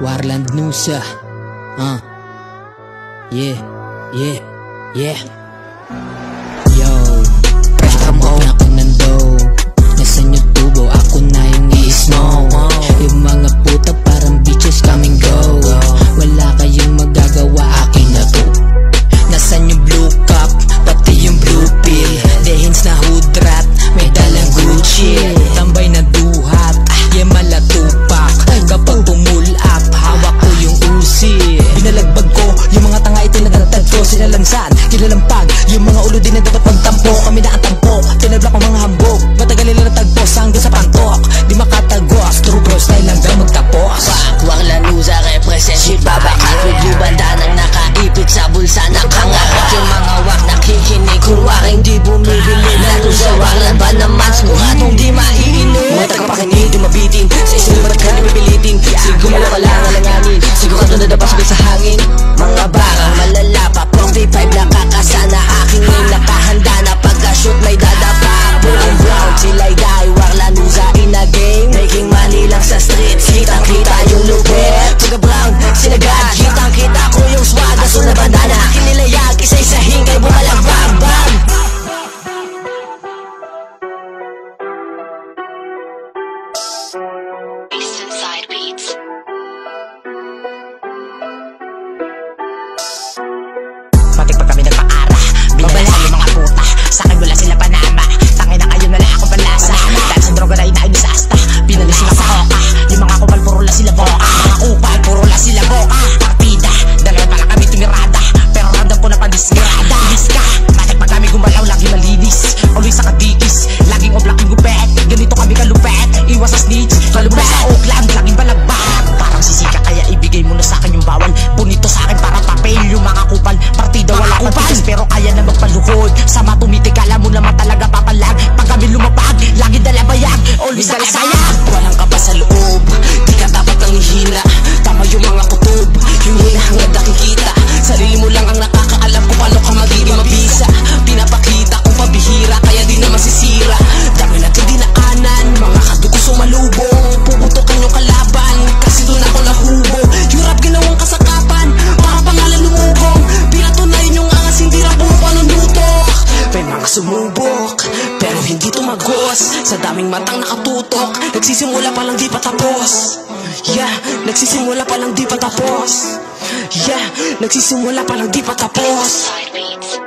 Warland Nusa. Yeah. Yo, parang na ako nando. Nasaan yung tubo, ako na yung i-snow. Yung mga puta parang bitches come and go. Wala kayong magagawa, akin na to. Nasaan yung blue cup, pati yung blue pill. Dehins na hood rat, may dalang Gucci. Tambay na duhat, yeah malatupak. Kapag tumulap, hawak ko yung usi. Binalagbag ko, yung mga tanga ito nagatad ko. Sinalansan, kinalampag, yung mga ulo din na dapat magtampo. Kami na ang tampo, tinablak ko mga hambog. Matagal nila natagpos hanggang sa pantok. Di makatagos, true pro style hanggang magtapos. Warland Nusa represent shit babakat. With blue bandanang nakaipit sa bulsa nakangarap. Yung mga wak nakikinig kung waking di bumibili. Nato sa Warland ba naman siguradong di maiinig. Mga tagapakinig di mabitin, sa isang ba't ka di mapilitin. Siguro ka lang alanganin, sigurado na napasabay sa hangin. Mga barang malala pa 45 nakakasana. Aking name nakahanda na pagka-shoot may dadapa. Brown brown sila'y die, Warland Nusa in a game. Making money lang sa streets, kitang-kita yung lupit. Pagka brown, sinagad, kitang-kita ko yung swag. Aso na bandana, aking nilayag, isa-isahin kay bumalang bam-bam. Eastern Side Beats. Matik pag kami nagpa-ara, binalasan yung mga puta. Sa'kin wala sila panama, tangin na kayo nala ako panlasa. Dahil sa droga na inaayos sa asta, pinalis sila sa koka. Yung mga kupal puro la sila boka, mga kupal puro la sila boka. Partida, dalawa pala kami tumirada, pero random ko na pandisgrada. Diska, matik pag kami gumalaw, lagi malinis. Always sa kadikis, laging oblak yung gupet. Ganito kami kalupet, iwas sa snitch. Kalupet sa Oakland, laging balagbat. Parang sisika kaya ibigay mo na sa'kin yung bawal. Punito sa'kin parang papel, yung mga kupal. Partida wala kupal, pero kaya na magpaluhod. Sama tumitik, alam mo naman talaga papalag. Pag kami lumapag, lagi dalabayag. Always dalabayag. Walang ka pa sa loob, di ka dapat nang hihina. Tama yung mga kutob, yung hinahangad nakikita. Sarili mo lang ang nakakaalam kung paano ka magiging mabisa. Pinapakita kung pabihira, kaya di na masisira. Dami natin dinaanan, mga kadugo sumalubong. Puputokan yung kalaban, kasi doon ako nahubo. Yung rap ginawang kasakapan, para pangalan lumubong. Pinatunayan yung angas, hindi rap panundutok. May mga sumubok, pero hindi tumagos. Sa daming matang nakatutok, nagsisimula pa lang di pa tapos. Yeah, nagsisimula pa lang di pa tapos. Yeah, nagsisimula pa lang di pa tapos. Side Beats.